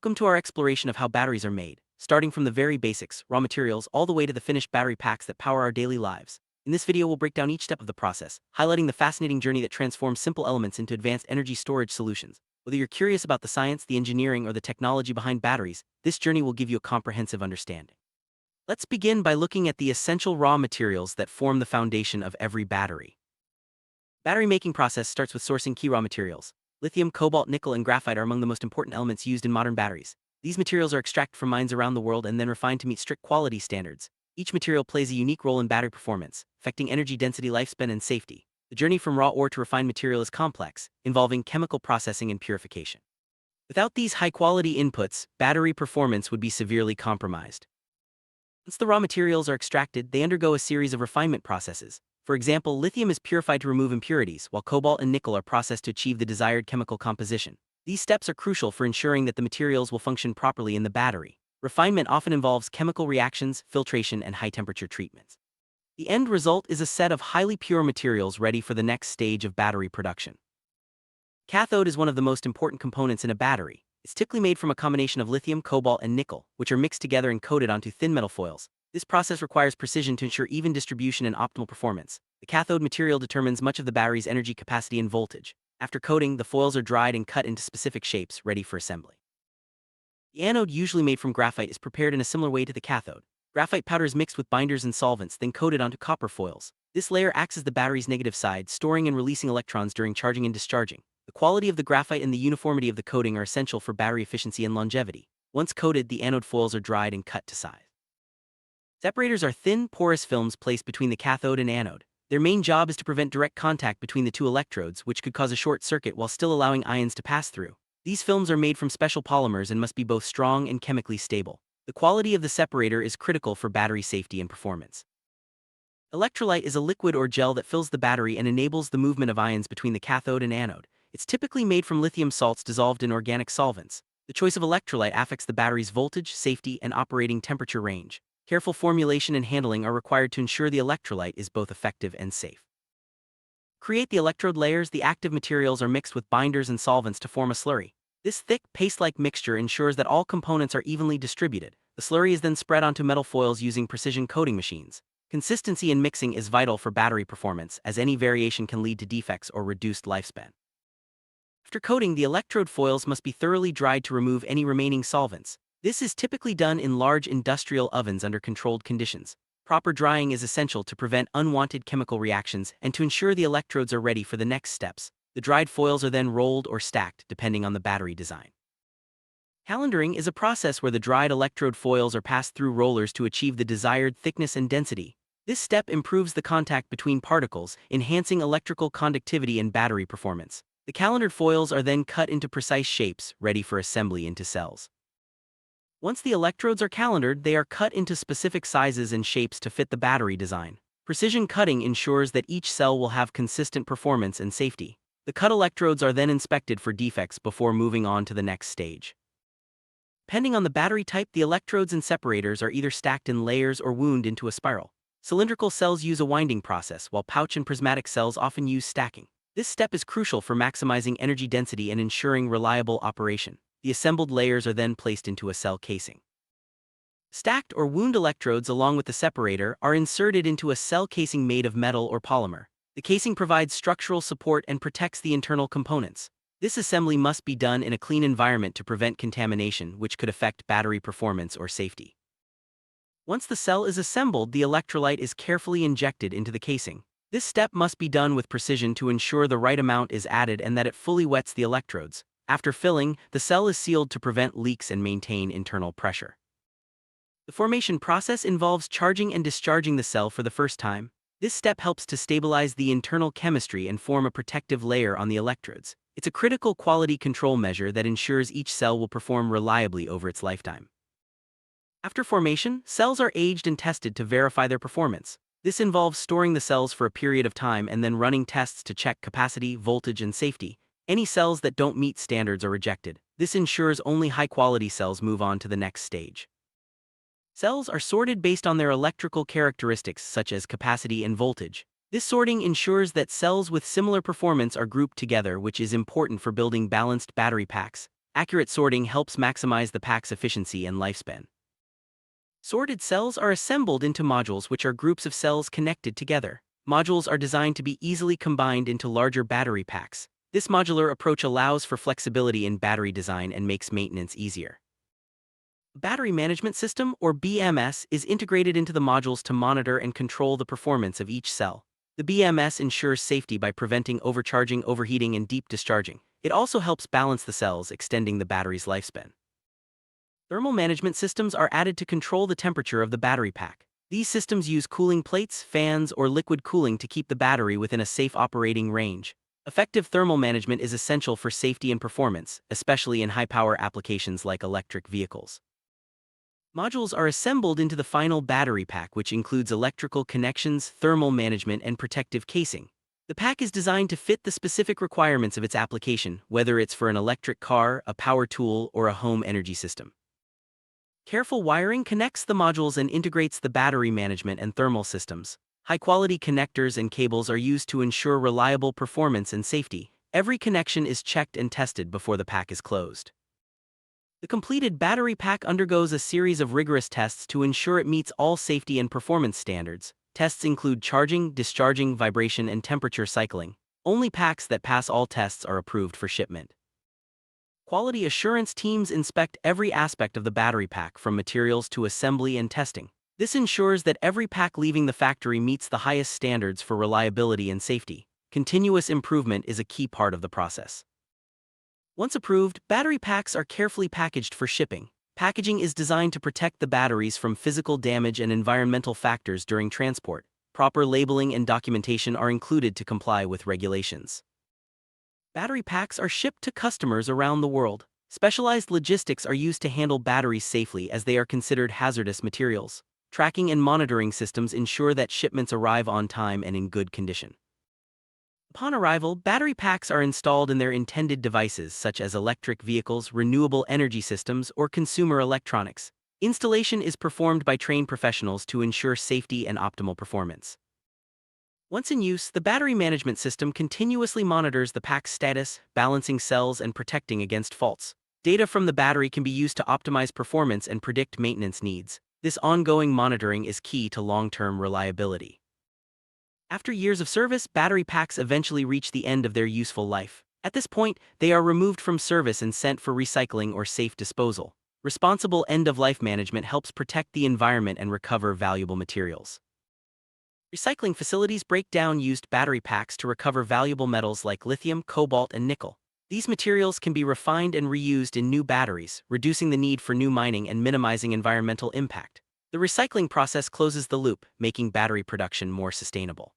Welcome to our exploration of how batteries are made, starting from the very basics, raw materials, all the way to the finished battery packs that power our daily lives. In this video, we'll break down each step of the process, highlighting the fascinating journey that transforms simple elements into advanced energy storage solutions. Whether you're curious about the science, the engineering, or the technology behind batteries, this journey will give you a comprehensive understanding. Let's begin by looking at the essential raw materials that form the foundation of every battery. Battery making process starts with sourcing key raw materials. Lithium, cobalt, nickel, and graphite are among the most important elements used in modern batteries. These materials are extracted from mines around the world and then refined to meet strict quality standards. Each material plays a unique role in battery performance, affecting energy density, lifespan, and safety. The journey from raw ore to refined material is complex, involving chemical processing and purification. Without these high-quality inputs, battery performance would be severely compromised. Once the raw materials are extracted, they undergo a series of refinement processes. For example, lithium is purified to remove impurities, while cobalt and nickel are processed to achieve the desired chemical composition. These steps are crucial for ensuring that the materials will function properly in the battery. Refinement often involves chemical reactions, filtration, and high-temperature treatments. The end result is a set of highly pure materials ready for the next stage of battery production. Cathode is one of the most important components in a battery. It's typically made from a combination of lithium, cobalt, and nickel, which are mixed together and coated onto thin metal foils. This process requires precision to ensure even distribution and optimal performance. The cathode material determines much of the battery's energy capacity and voltage. After coating, the foils are dried and cut into specific shapes, ready for assembly. The anode, usually made from graphite, is prepared in a similar way to the cathode. Graphite powder is mixed with binders and solvents, then coated onto copper foils. This layer acts as the battery's negative side, storing and releasing electrons during charging and discharging. The quality of the graphite and the uniformity of the coating are essential for battery efficiency and longevity. Once coated, the anode foils are dried and cut to size. Separators are thin, porous films placed between the cathode and anode. Their main job is to prevent direct contact between the two electrodes, which could cause a short circuit while still allowing ions to pass through. These films are made from special polymers and must be both strong and chemically stable. The quality of the separator is critical for battery safety and performance. Electrolyte is a liquid or gel that fills the battery and enables the movement of ions between the cathode and anode. It's typically made from lithium salts dissolved in organic solvents. The choice of electrolyte affects the battery's voltage, safety, and operating temperature range. Careful formulation and handling are required to ensure the electrolyte is both effective and safe. Create the electrode layers. The active materials are mixed with binders and solvents to form a slurry. This thick, paste-like mixture ensures that all components are evenly distributed. The slurry is then spread onto metal foils using precision coating machines. Consistency in mixing is vital for battery performance, as any variation can lead to defects or reduced lifespan. After coating, the electrode foils must be thoroughly dried to remove any remaining solvents. This is typically done in large industrial ovens under controlled conditions. Proper drying is essential to prevent unwanted chemical reactions and to ensure the electrodes are ready for the next steps. The dried foils are then rolled or stacked, depending on the battery design. Calendering is a process where the dried electrode foils are passed through rollers to achieve the desired thickness and density. This step improves the contact between particles, enhancing electrical conductivity and battery performance. The calendered foils are then cut into precise shapes, ready for assembly into cells. Once the electrodes are calendered, they are cut into specific sizes and shapes to fit the battery design. Precision cutting ensures that each cell will have consistent performance and safety. The cut electrodes are then inspected for defects before moving on to the next stage. Depending on the battery type, the electrodes and separators are either stacked in layers or wound into a spiral. Cylindrical cells use a winding process, while pouch and prismatic cells often use stacking. This step is crucial for maximizing energy density and ensuring reliable operation. The assembled layers are then placed into a cell casing. Stacked or wound electrodes along with the separator are inserted into a cell casing made of metal or polymer. The casing provides structural support and protects the internal components. This assembly must be done in a clean environment to prevent contamination, which could affect battery performance or safety. Once the cell is assembled, the electrolyte is carefully injected into the casing. This step must be done with precision to ensure the right amount is added and that it fully wets the electrodes. After filling, the cell is sealed to prevent leaks and maintain internal pressure. The formation process involves charging and discharging the cell for the first time. This step helps to stabilize the internal chemistry and form a protective layer on the electrodes. It's a critical quality control measure that ensures each cell will perform reliably over its lifetime. After formation, cells are aged and tested to verify their performance. This involves storing the cells for a period of time and then running tests to check capacity, voltage, and safety. Any cells that don't meet standards are rejected. This ensures only high-quality cells move on to the next stage. Cells are sorted based on their electrical characteristics such as capacity and voltage. This sorting ensures that cells with similar performance are grouped together, which is important for building balanced battery packs. Accurate sorting helps maximize the pack's efficiency and lifespan. Sorted cells are assembled into modules, which are groups of cells connected together. Modules are designed to be easily combined into larger battery packs. This modular approach allows for flexibility in battery design and makes maintenance easier. Battery Management System, or BMS, is integrated into the modules to monitor and control the performance of each cell. The BMS ensures safety by preventing overcharging, overheating, and deep discharging. It also helps balance the cells, extending the battery's lifespan. Thermal management systems are added to control the temperature of the battery pack. These systems use cooling plates, fans, or liquid cooling to keep the battery within a safe operating range. Effective thermal management is essential for safety and performance, especially in high-power applications like electric vehicles. Modules are assembled into the final battery pack, which includes electrical connections, thermal management, and protective casing. The pack is designed to fit the specific requirements of its application, whether it's for an electric car, a power tool, or a home energy system. Careful wiring connects the modules and integrates the battery management and thermal systems. High-quality connectors and cables are used to ensure reliable performance and safety. Every connection is checked and tested before the pack is closed. The completed battery pack undergoes a series of rigorous tests to ensure it meets all safety and performance standards. Tests include charging, discharging, vibration, and temperature cycling. Only packs that pass all tests are approved for shipment. Quality assurance teams inspect every aspect of the battery pack, from materials to assembly and testing. This ensures that every pack leaving the factory meets the highest standards for reliability and safety. Continuous improvement is a key part of the process. Once approved, battery packs are carefully packaged for shipping. Packaging is designed to protect the batteries from physical damage and environmental factors during transport. Proper labeling and documentation are included to comply with regulations. Battery packs are shipped to customers around the world. Specialized logistics are used to handle batteries safely, as they are considered hazardous materials. Tracking and monitoring systems ensure that shipments arrive on time and in good condition. Upon arrival, battery packs are installed in their intended devices, such as electric vehicles, renewable energy systems, or consumer electronics. Installation is performed by trained professionals to ensure safety and optimal performance. Once in use, the battery management system continuously monitors the pack's status, balancing cells and protecting against faults. Data from the battery can be used to optimize performance and predict maintenance needs. This ongoing monitoring is key to long-term reliability. After years of service, battery packs eventually reach the end of their useful life. At this point, they are removed from service and sent for recycling or safe disposal. Responsible end-of-life management helps protect the environment and recover valuable materials. Recycling facilities break down used battery packs to recover valuable metals like lithium, cobalt, and nickel. These materials can be refined and reused in new batteries, reducing the need for new mining and minimizing environmental impact. The recycling process closes the loop, making battery production more sustainable.